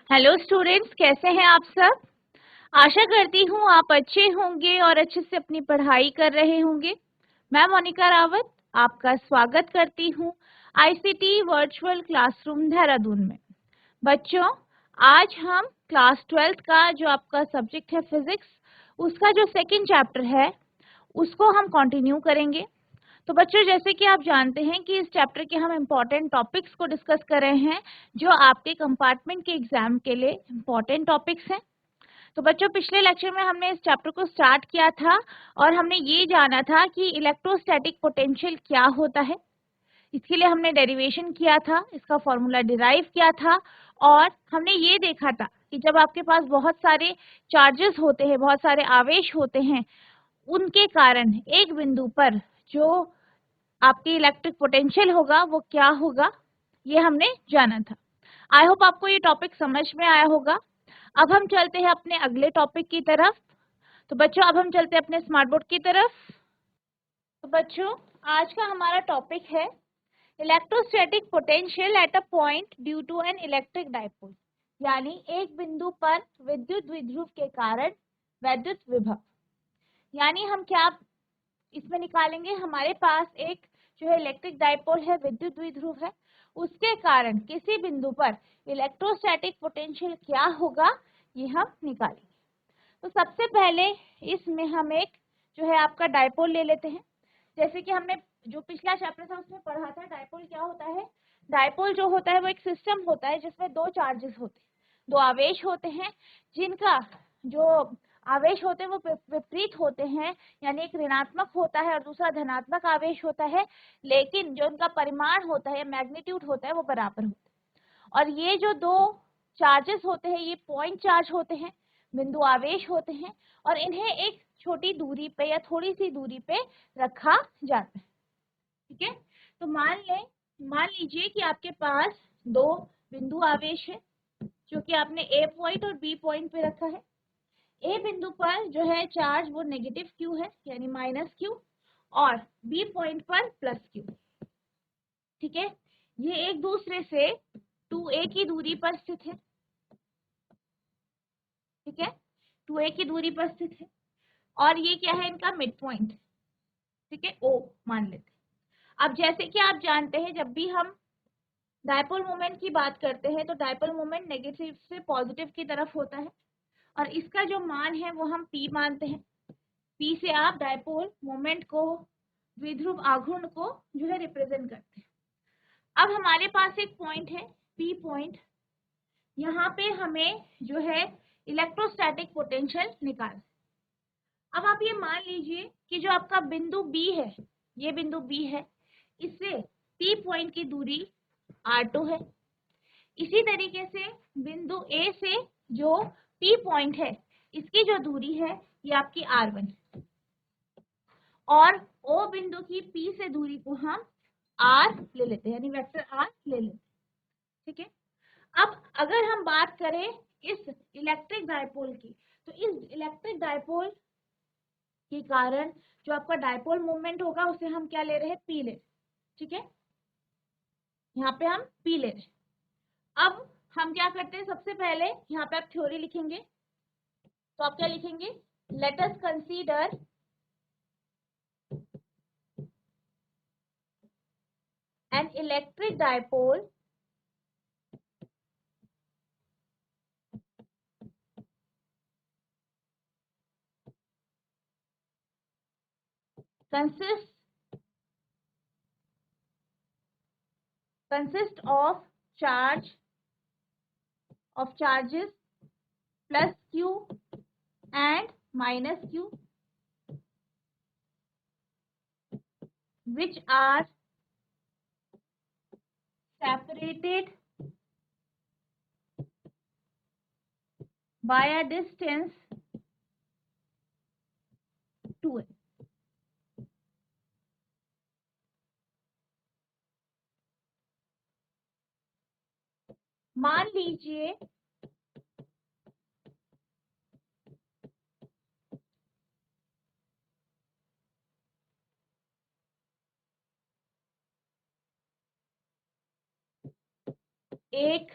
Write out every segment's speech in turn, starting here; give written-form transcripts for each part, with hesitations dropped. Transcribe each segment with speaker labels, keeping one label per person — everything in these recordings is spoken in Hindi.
Speaker 1: हेलो स्टूडेंट्स, कैसे हैं आप सब। आशा करती हूँ आप अच्छे होंगे और अच्छे से अपनी पढ़ाई कर रहे होंगे। मैं मोनिका रावत आपका स्वागत करती हूँ आईसीटी वर्चुअल क्लासरूम देहरादून में। बच्चों, आज हम क्लास 12th का जो आपका सब्जेक्ट है फिजिक्स, उसका जो सेकंड चैप्टर है उसको हम कंटिन्यू करेंगे। तो बच्चों, जैसे कि आप जानते हैं कि इस चैप्टर के हम इम्पॉर्टेंट टॉपिक्स को डिस्कस कर रहे हैं जो आपके कंपार्टमेंट के एग्जाम के लिए इम्पॉर्टेंट टॉपिक्स हैं। तो बच्चों, पिछले लेक्चर में हमने इस चैप्टर को स्टार्ट किया था और हमने ये जाना था कि इलेक्ट्रोस्टैटिक पोटेंशियल क्या होता है। इसके लिए हमने डेरिवेशन किया था, इसका फॉर्मूला डिराइव किया था और हमने ये देखा था कि जब आपके पास बहुत सारे चार्जेस होते हैं, बहुत सारे आवेश होते हैं, उनके कारण एक बिंदु पर जो आपकी इलेक्ट्रिक पोटेंशियल होगा वो क्या होगा, ये हमने जाना था। आई होप आपको ये टॉपिक समझ में आया होगा। अब हम चलते हैं अपने अगले टॉपिक की तरफ। तो बच्चों, अब हम चलते हैं अपने स्मार्ट बोर्ड की तरफ। तो बच्चों, आज का हमारा टॉपिक है electrostatic potential at a point due to an electric dipole, यानी एक बिंदु पर विद्युत द्विध्रुव के कारण वैद्युत विभव। यानी हम क्या इसमें निकालेंगे, हमारे पास एक जो है इलेक्ट्रिक डायपोल है, विद्युत द्विध्रुव है, उसके कारण किसी बिंदु पर इलेक्ट्रोस्टैटिक पोटेंशियल क्या होगा, ये हम निकालेंगे। तो सबसे पहले इसमें हम एक जो है आपका डायपोल ले लेते हैं। जैसे कि हमने जो पिछला चैप्टर था उसमें पढ़ा था, डायपोल क्या होता है। डायपोल जो होता है वो एक सिस्टम होता है जिसमें दो चार्जेस होते हैं, दो आवेश होते हैं, जिनका जो आवेश होते हैं वो विपरीत होते हैं, यानी एक ऋणात्मक होता है और दूसरा धनात्मक आवेश होता है, लेकिन जो उनका परिमाण होता है, मैग्नीट्यूड होता है, वो बराबर होता है। और ये जो दो चार्जेस होते हैं ये पॉइंट चार्ज होते हैं, बिंदु आवेश होते हैं, और इन्हें एक छोटी दूरी पे या थोड़ी सी दूरी पे रखा जाता है। ठीक है, तो मान लीजिए कि आपके पास दो बिंदु आवेश है जो कि आपने ए पॉइंट और बी पॉइंट पे रखा है। ए बिंदु पर जो है चार्ज वो नेगेटिव क्यू है, यानी माइनस क्यू, और बी पॉइंट पर प्लस क्यू। ठीक है, ये एक दूसरे से 2a की दूरी पर स्थित है। ठीक है, 2a की दूरी पर स्थित है और ये क्या है, इनका मिड पॉइंट। ठीक है, ओ मान लेते हैं। अब जैसे कि आप जानते हैं, जब भी हम डायपोल मोमेंट की बात करते हैं तो डायपोल मोमेंट नेगेटिव से पॉजिटिव की तरफ होता है और इसका जो मान है वो हम p मानते हैं। p से आप डायपोल मोमेंट को, द्विध्रुव आघूर्ण को जो है रिप्रेजेंट करते हैं। अब हमारे पास एक पॉइंट है p पॉइंट, यहाँ पे हमें जो है इलेक्ट्रोस्टैटिक पोटेंशियल निकाल। अब आप ये मान लीजिए कि जो आपका बिंदु B है, ये बिंदु B है, इससे P पॉइंट की दूरी R2 है। इसी तरीके से बिंदु A से जो P पॉइंट है, इसकी जो दूरी है ये आपकी R1, और O बिंदु की P से दूरी को हम R ले लेते हैं, यानी वेक्टर R ले लेते हैं। ठीक है, अब अगर हम बात करें इस इलेक्ट्रिक डायपोल की, तो इस इलेक्ट्रिक डायपोल के कारण जो आपका डायपोल मोमेंट होगा उसे हम क्या ले रहे हैं, पी ले। ठीक है, यहाँ पे हम पी ले रहे। अब हम क्या करते हैं, सबसे पहले यहाँ पे आप थ्योरी लिखेंगे, तो आप क्या लिखेंगे, let us consider N electric dipole consist of charges plus q and minus q which are separated by a distance 2a। मान लीजिए एक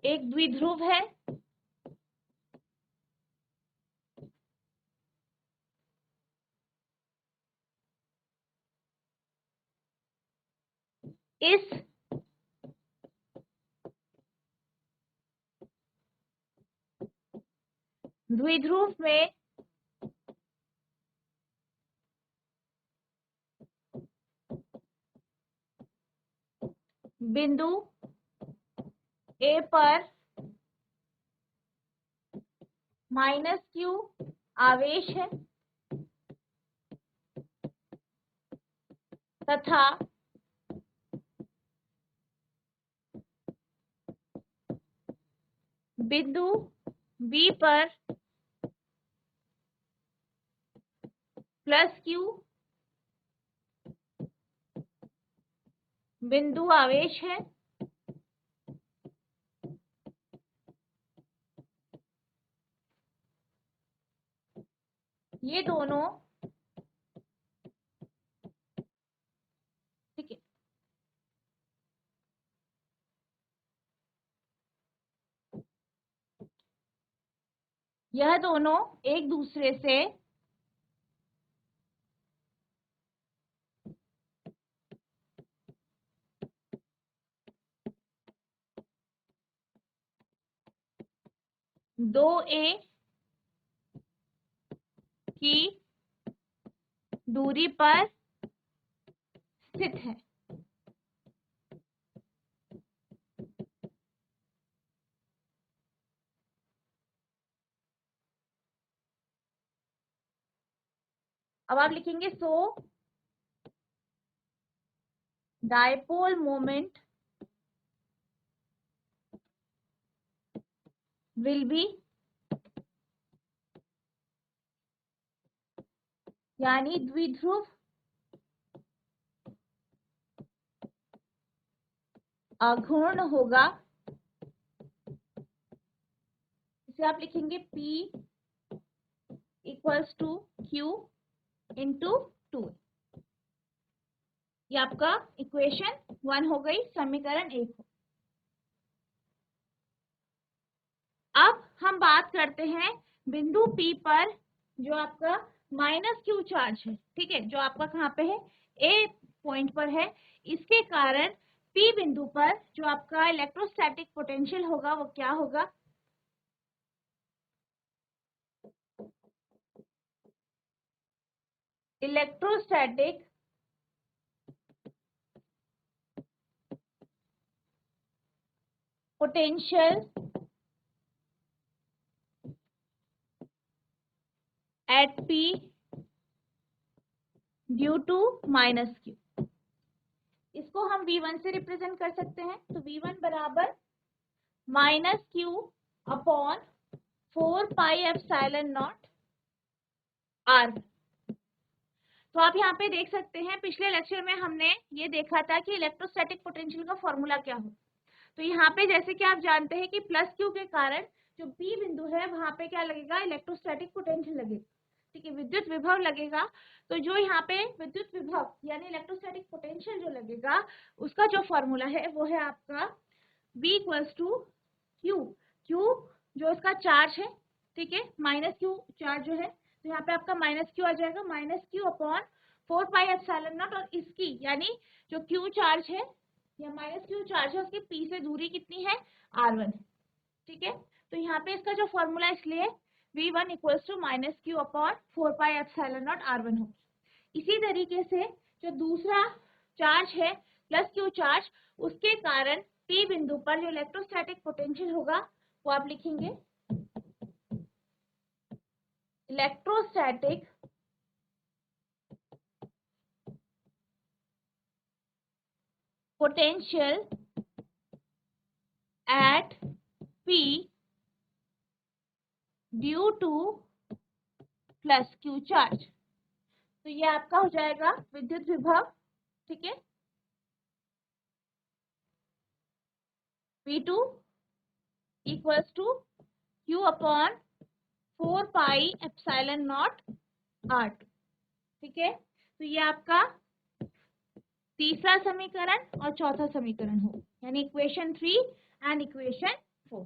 Speaker 1: एक द्विध्रुव है, इस द्विध्रुव में बिंदु ए पर -q आवेश है तथा बिंदु बी पर +q बिंदु आवेश है ये दोनों, ठीक है, यह दोनों एक दूसरे से दो ए की दूरी पर स्थित है। अब आप लिखेंगे so dipole moment will be, यानी द्विध्रुव अघूर्ण होगा। इसे आप लिखेंगे P equals to Q into 2। ये आपका इक्वेशन 1 हो गई, समीकरण 1 हो। अब हम बात करते हैं बिंदु P पर जो आपका -q चार्ज है, ठीक है, जो आपका कहाँ पे है, A पॉइंट पर है। इसके कारण P बिंदु पर जो आपका इलेक्ट्रोस्टैटिक पोटेंशियल होगा वो क्या होगा, electrostatic potential at P due to -q। इसको हम V1 से रिप्रेजेंट कर सकते हैं, तो V1 बराबर -q अपॉन 4πε0 R। तो आप यहाँ पे देख सकते हैं, पिछले लेक्चर में हमने ये देखा था कि इलेक्ट्रोस्टैटिक पोटेंशियल का फॉर्मूला क्या हो। तो यहाँ पे जैसे कि आप जानते हैं कि +q के कारण जो P बिंदु है वहां पे क्या लगेगा, इलेक्ट्रोस्टैटिक पोटेंशियल लगेगा, ठीक है, विद्युत विभव लगेगा। तो जो यहाँ पे विद्युत विभव यानी इलेक्ट्रोस्टैटिक पोटेंशियल जो लगेगा उसका जो फॉर्मूला है वो है आपका V equals to Q। Q जो इसका चार्ज है, ठीक है, -q चार्ज जो है, तो यहाँ पे आपका -q आ जाएगा, -q अपॉन 4πε0। और इसकी यानी जो Q चार्ज है या -q चार्ज है उसकी P से दूरी कितनी है, R1 है, ठीक है। तो यहाँ पे इसका जो फॉर्मूला इसलिए V1 equals to -q upon 4πε0 R1 हो। इसी तरीके से जो दूसरा चार्ज है +q चार्ज, उसके कारण P बिंदु पर जो इलेक्ट्रोस्टैटिक पोटेंशियल होगा वो आप लिखेंगे electrostatic potential at P due to +q charge. तो ये आपका हो जाएगा विद्युत विभव, ठीक है, V2 equals to Q upon 4πε0 R2, ठीक है। तो ये आपका तीसरा समीकरण और चौथा समीकरण हो, यानी इक्वेशन 3 एंड इक्वेशन 4।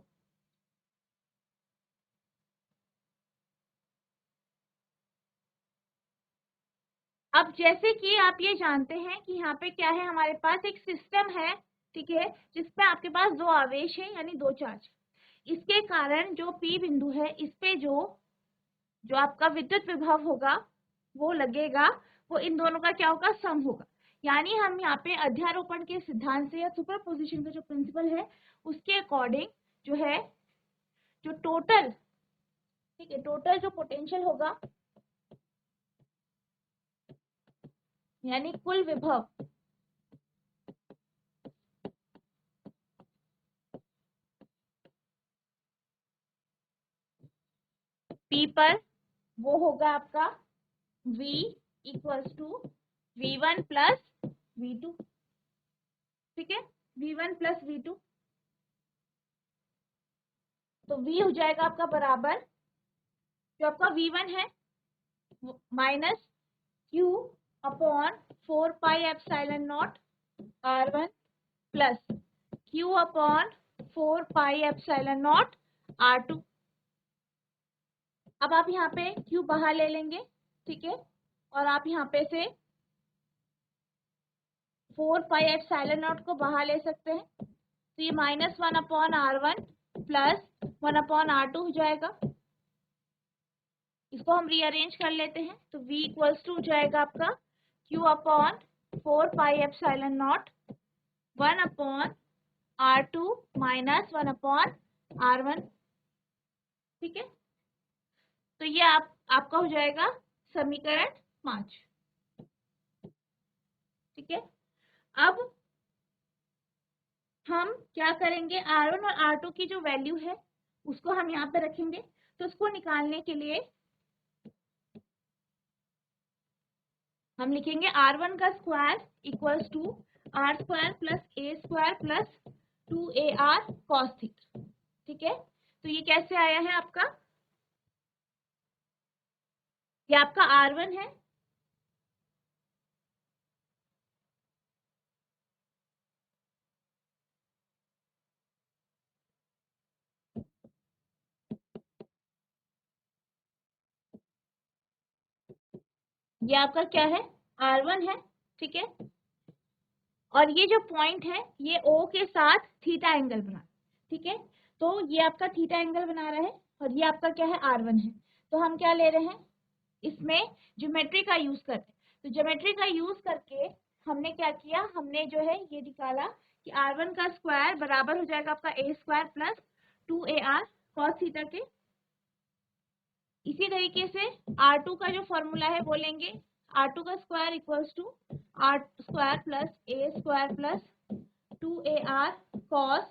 Speaker 1: अब जैसे कि आप ये जानते हैं कि यहाँ पे क्या है, हमारे पास एक सिस्टम है, ठीक है, जिसपे आपके पास दो आवेश है यानी दो चार्ज। इसके कारण जो P बिंदु है इस पे जो आपका विद्युत विभव होगा वो लगेगा, वो इन दोनों का क्या होगा, सम होगा। यानी हम यहाँ पे अध्यारोपण के सिद्धांत से या सुपरपोजिशन का जो प्रिंसिपल है उसके अकॉर्डिंग जो है, जो टोटल, ठीक है, टोटल जो पोटेंशियल होगा यानी कुल विभव P पर वो होगा आपका V equals to V1 plus V2, ठीक है, V1 प्लस V2। तो V हो जाएगा आपका बराबर, जो आपका V1 है minus Q upon 4 pi epsilon not R1 plus Q upon 4 pi epsilon not R2। अब आप यहाँ पे Q बाहर ले लेंगे, ठीक है, और आप यहाँ पे से 4 पाई एप्सिलॉन नॉट को बाहर ले सकते हैं, तो ये -1 upon R1 plus 1 upon R2 हो जाएगा। इसको हम रीअरेंज कर लेते हैं, तो V इक्वल्स टू हो जाएगा आपका Q upon 4 pi epsilon not 1 upon R2 minus 1 upon R1, ठीक है। तो ये आपका हो जाएगा समीकरण 5, ठीक है। अब हम क्या करेंगे, R1 और R2 की जो वैल्यू है उसको हम यहाँ पे रखेंगे। तो उसको निकालने के लिए हम लिखेंगे R1 का square equals to R square plus A square plus 2AR cos theta, ठीक है। तो ये कैसे आया है आपका, ये आपका R1 है, ये आपका क्या है, R1 है, ठीक है। और ये जो पॉइंट है ये O के साथ थीटा एंगल बना, ठीक है। तो ये आपका थीटा एंगल बना रहा है और ये आपका क्या है, R1 है। तो हम क्या ले रहे हैं, इसमें ज्योमेट्री का यूज करते हैं। तो ज्योमेट्री का यूज करके हमने क्या किया, हमने जो है ये निकाला कि R1 का स्क्वायर बराबर हो जाएगा आपका A square plus 2AR cos theta के। इसी तरीके से R2 का जो फॉर्मूला है वो लेंगे, R2 का square equals to R square plus A square plus 2AR cos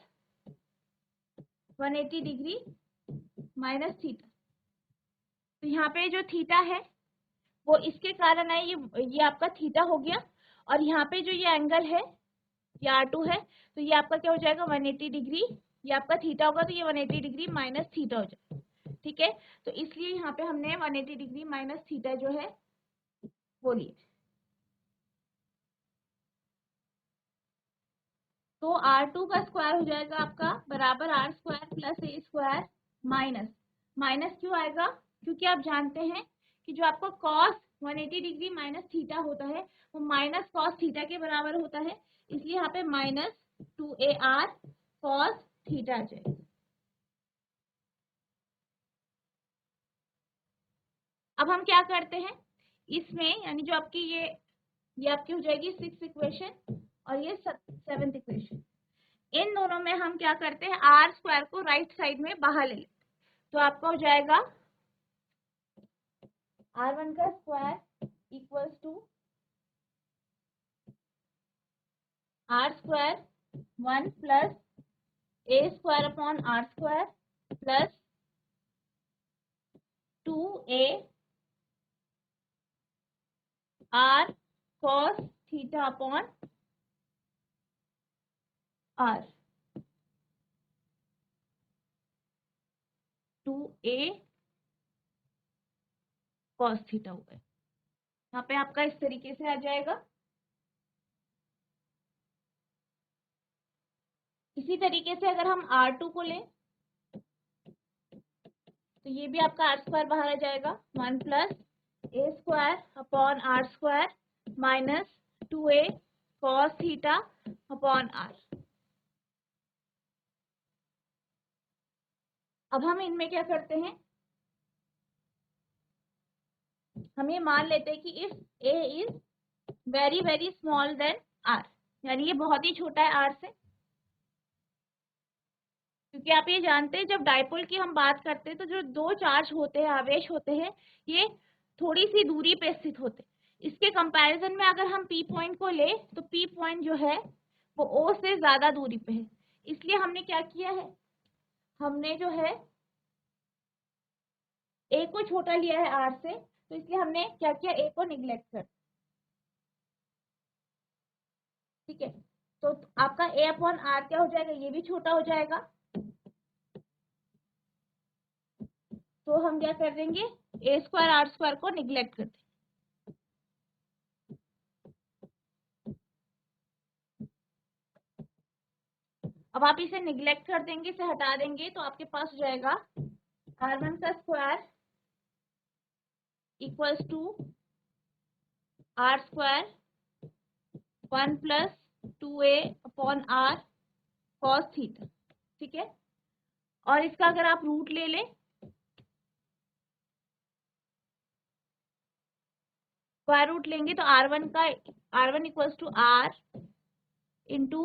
Speaker 1: 180 degree minus theta. तो यहाँ पे जो थीटा है वो इसके कारण है, ये आपका थीटा हो गया। और यहाँ पे जो ये एंगल है ये R2 है, तो ये आपका क्या हो जाएगा, 180 डिग्री। ये आपका थीटा होगा तो ये 180 डिग्री माइनस थीटा हो जाएगा, ठीक है। तो इसलिए यहाँ पे हमने 180 डिग्री माइनस थीटा जो है वो लिए। तो R2 का स्क्वायर हो जाएगा आपका बराबर R square plus A square minus, minus क्यों आएगा, क्योंकि आप जानते हैं कि जो आपका कॉस 180 डिग्री माइनस थीटा होता है वो माइनस कॉस थीटा के बराबर होता है, इसलिए यहाँ पे माइनस 2AR कॉस थीटा आ जाएगा। अब हम क्या करते हैं इसमें, यानी जो आपकी ये आपकी हो जाएगी 6th इक्वेशन और ये 7th इक्वेशन। इन दोनों में हम क्या करते हैं, आर स्क्वायर को राइट साइड में बाहर ले लेते हैं। तो आपका हो जाएगा R1 का square equals to R square 1 plus A square upon R square plus 2A R cos theta upon R, 2A cos theta हो गया। यहाँ पे आपका इस तरीके से आ जाएगा। इसी तरीके से अगर हम R2 को लें तो ये भी आपका R स्क्वायर बाहर आ जाएगा 1 plus a square upon r square minus 2a cos theta upon r. अब हम इनमें क्या करते हैं, हम ये मान लेते हैं कि if a is very very small then r, यानी ये बहुत ही छोटा है r से, क्योंकि आप ये जानते हैं जब डाइपोल की हम बात करते हैं तो जो दो चार्ज होते हैं, आवेश होते हैं, ये थोड़ी सी दूरी पे स्थित होते हैं। इसके कंपैरिजन में अगर हम पी पॉइंट को ले तो पी पॉइंट जो है वो ओ से ज्यादा दूरी पे है, इसलिए हमने क्या किया है, हमने जो है ए को छोटा लिया है आर से, तो इसलिए हमने क्या किया, ए को निग्लेक्ट कर, ठीक है। तो आपका ए अपॉन आर क्या हो जाएगा, ये भी छोटा हो जाएगा, तो हम क्या कर देंगे, ए स्क्वायर आर स्क्वायर को निग्लेक्ट कर देंगे। अब आप इसे निग्लेक्ट कर देंगे, इसे हटा देंगे, तो आपके पास हो जाएगा r1 का square equals to r square 1 plus 2a upon are cos theta, ठीक है। और इसका अगर आप रूट ले लें, स्क्वायर रूट लेंगे तो r1 equals to r into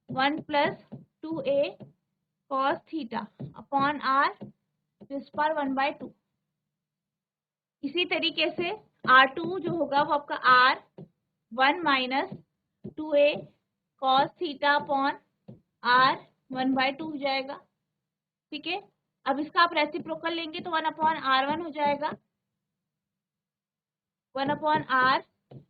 Speaker 1: 1 plus 2a cos theta upon r जिस पर 1/2। इसी तरीके से r2 जो होगा वो आपका r1 minus 2a cos theta upon r1/2 हो जाएगा, ठीक है। अब इसका आप रेसिप्रोकल लेंगे तो 1/r1 हो जाएगा, 1/r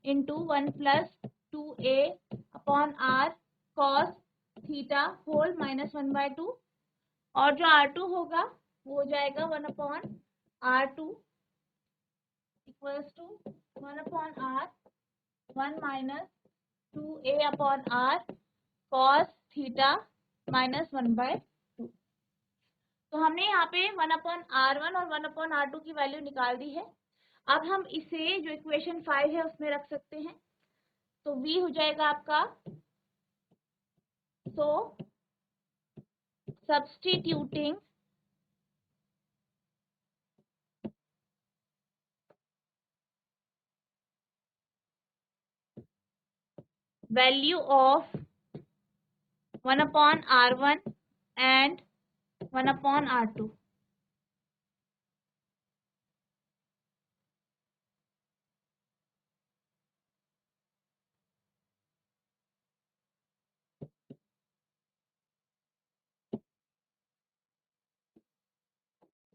Speaker 1: into 1 plus 2a upon r cos theta whole minus 1/2, और जो r2 होगा वो हो जाएगा 1/r2 equals to 1/r1 minus 2a upon r cos theta minus 1/2। तो हमने यहाँ पे 1/r1 और 1/r2 की वैल्यू निकाल दी है। अब हम इसे जो इक्वेशन 5 है उसमें रख सकते हैं, तो v हो जाएगा आपका, so substituting value of 1/r1 and 1/r2,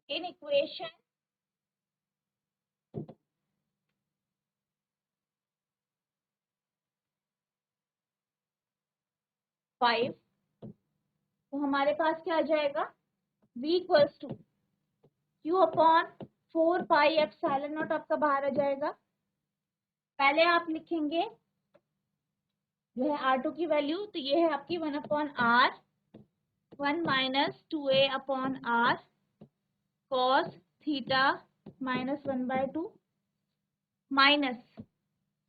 Speaker 1: in equation 5, तो हमारे पास क्या आ जाएगा, v equals to q upon 4 pi epsilon naught आपका बाहर आ जाएगा। पहले आप लिखेंगे जो है r2 की वैल्यू, तो ये है आपकी 1/r1 minus 2a upon r cos theta minus 1/2 minus,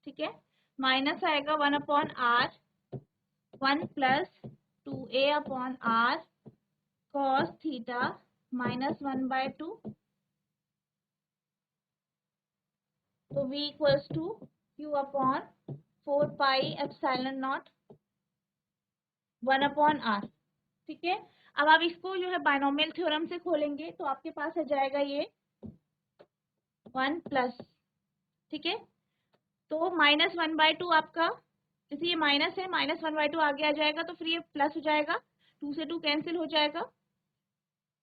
Speaker 1: ठीक है, माइनस आएगा 1/r1 plus 2a upon r cos theta minus 1/2, तो v equals to q upon 4 pi epsilon naught 1/r, ठीक है। अब आप इसको जो है बायनोमियल थ्योरम से खोलेंगे तो आपके पास आ जाएगा ये 1 प्लस, ठीक है। तो माइनस 1/2 आपका, जैसे ये माइनस है, माइनस 1/2 आगे आ जाएगा तो फिर ये प्लस हो जाएगा, 2 से 2 कैंसिल हो जाएगा,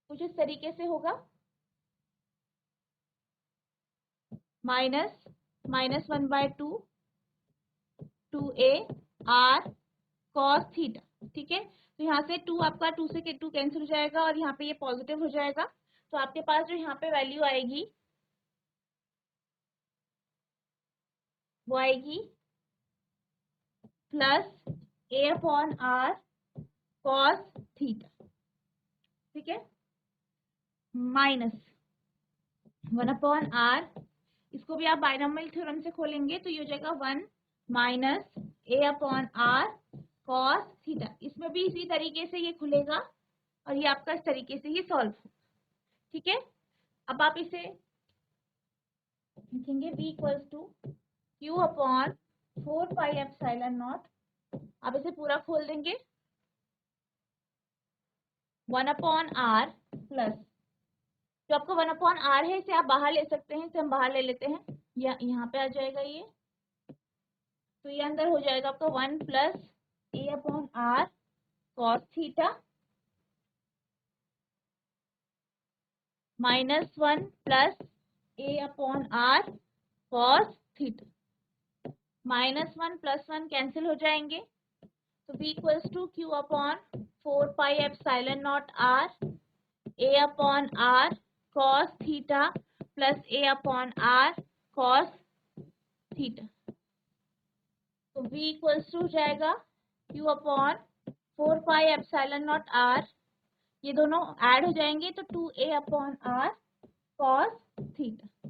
Speaker 1: कुछ इस तरीके से होगा, minus 1/2 2a r cos theta, ठीक है। तो यहाँ से 2 आपका 2 से 2 कैंसिल हो जाएगा और यहाँ पे ये पॉजिटिव हो जाएगा, तो आपके पास जो यहाँ पे वैल्यू आएगी वो आएगी plus a upon r cos theta, ठीक है, माइनस 1/r इसको भी आप बाइनोमियल थ्योरम से खोलेंगे तो ये हो जाएगा 1 minus a upon are cos theta. इसमें भी इसी तरीके से ये खुलेगा और ये आपका इस तरीके से ही सॉल्व होगा। ठीक है, अब आप इसे लिखेंगे v equals to Q upon 4 pi epsilon naught. आप इसे पूरा खोल देंगे 1 अपॉन आर प्लस, जो आपका 1 अपॉन आर है इसे आप बाहर ले सकते हैं, इसे हम बाहर ले लेते हैं, यहाँ पे आ जाएगा ये, तो ये अंदर हो जाएगा आपका 1 plus A upon are cos theta minus 1 plus A upon are cos theta. Minus 1 plus 1 cancel हो जाएंगे, तो v equals to Q upon 4 pi epsilon not R A upon are cos theta plus A upon are cos theta. तो v इक्वल्स टू हो जाएगा q upon 4 pi epsilon not R, ये दोनों ऐड हो जाएंगे तो 2a upon are cos theta.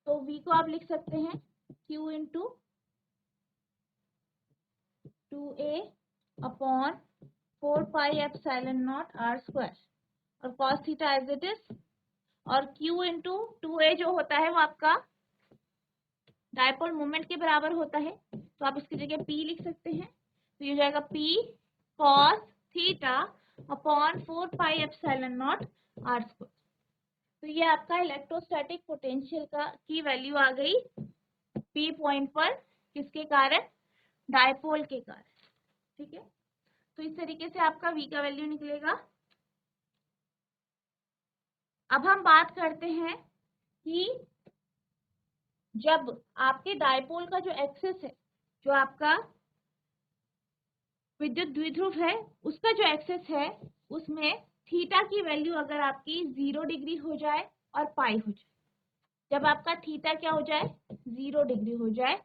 Speaker 1: तो v को आप लिख सकते हैं q into 2a upon 4 pi epsilon not r square और cos theta as it is, और q इंटू 2a जो होता है वो आपका डायपोल मोमेंट के बराबर होता है, तो आप इसकी जगह p लिख सकते हैं, तो ये हो जाएगा p cos theta upon 4 pi epsilon not r square. तो ये आपका इलेक्ट्रोस्टैटिक पोटेंशियल की वैल्यू आ गई p पॉइंट पर, किसके कारण, डायपोल के कारण। ठीक है, तो इस तरीके से आपका v का वैल्यू निकलेगा। अब हम बात करते हैं कि जब आपके डायपोल का जो एक्सिस है, जो आपका विद्युत द्विध्रुव है उसका जो एक्सिस है, उसमें थीटा की वैल्यू अगर आपकी 0 डिग्री हो जाए और पाई हो जाए, जब आपका थीटा क्या हो जाए 0 डिग्री हो जाए,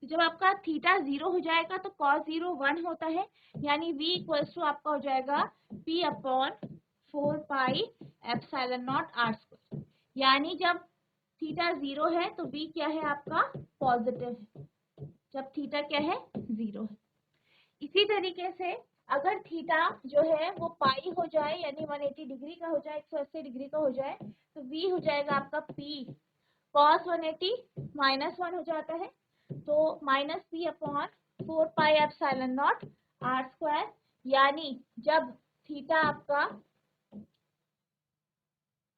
Speaker 1: तो जब आपका थीटा 0 हो जाएगा तो cos 0 1 होता है, यानी v इक्वल्स टू आपका हो जाएगा p upon 4 pi epsilon not r square. यानी जब थीटा 0 है तो v क्या है आपका पॉजिटिव है, जब थीटा क्या है 0 है। इसी तरीके से अगर थीटा जो है वो पाई हो जाए, यानी 180 डिग्री का हो जाए, 180 डिग्री का हो जाए, तो v हो जाएगा आपका p cos 180 माइनस 1 हो जाता है, तो minus p upon 4 pi epsilon not r square. यानी जब थीटा आपका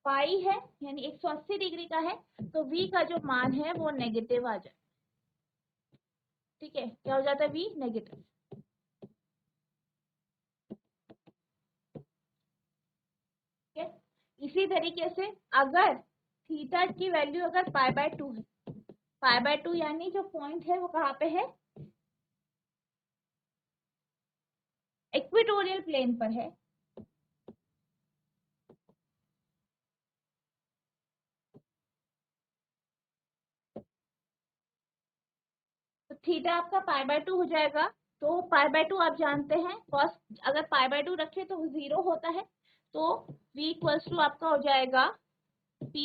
Speaker 1: पाई है यानी 180 डिग्री का है, तो v का जो मान है वो नेगेटिव आ जाए। ठीक है, क्या हो जाता है v नेगेटिव। इसी तरीके से अगर थीटा की वैल्यू अगर पाई बाय 2 है, पाई बाय 2 यानी जो पॉइंट है वो कहाँ पे है, इक्वेटोरियल प्लेन पर है, तो थीटा आपका पाई बाय 2 हो जाएगा। तो पाई बाय 2 आप जानते हैं, कॉस अगर पाई बाय 2 रखे तो वो 0 होता है, तो v इक्वल्स टू आपका हो जाएगा p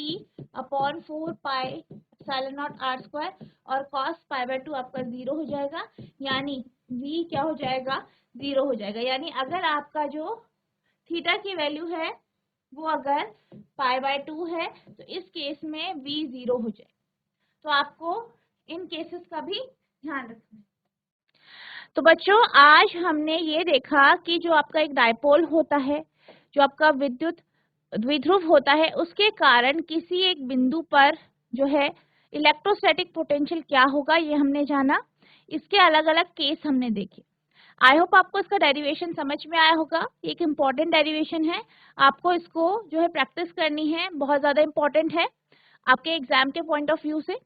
Speaker 1: upon 4 pi epsilon not r square और कॉस पाई बाय 2 आपका 0 हो जाएगा, यानी v क्या हो जाएगा 0 हो जाएगा। यानी अगर आपका जो थीटा की वैल्यू है वो अगर पाई बाय 2 है तो इस केस में v 0 हो जाए। तो आपको इन केसेस का भी ध्यान रखना है। तो बच्चों आज हमने ये देखा कि जो आपका एक डायपोल होता है, जो आपका विद्युत द्विध्रुव होता है, उसके कारण किसी एक बिंदु पर जो है इलेक्ट्रोस्टैटिक पोटेंशियल क्या होगा ये हमने जाना। इसके अलग अलग केस हमने देखे। आई होप आपको इसका डेरिवेशन समझ में आया होगा। एक इम्पॉर्टेंट डेरिवेशन है, आपको इसको जो है प्रैक्टिस करनी है, बहुत ज़्यादा इम्पॉर्टेंट है आपके एग्जाम के पॉइंट ऑफ व्यू से।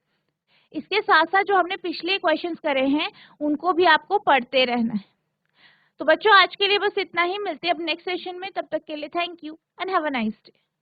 Speaker 1: इसके साथ साथ जो हमने पिछले क्वेश्चंस करे हैं उनको भी आपको पढ़ते रहना है। तो बच्चों आज के लिए बस इतना ही, मिलते हैं अब नेक्स्ट सेशन में, तब तक के लिए thank you and have a nice day.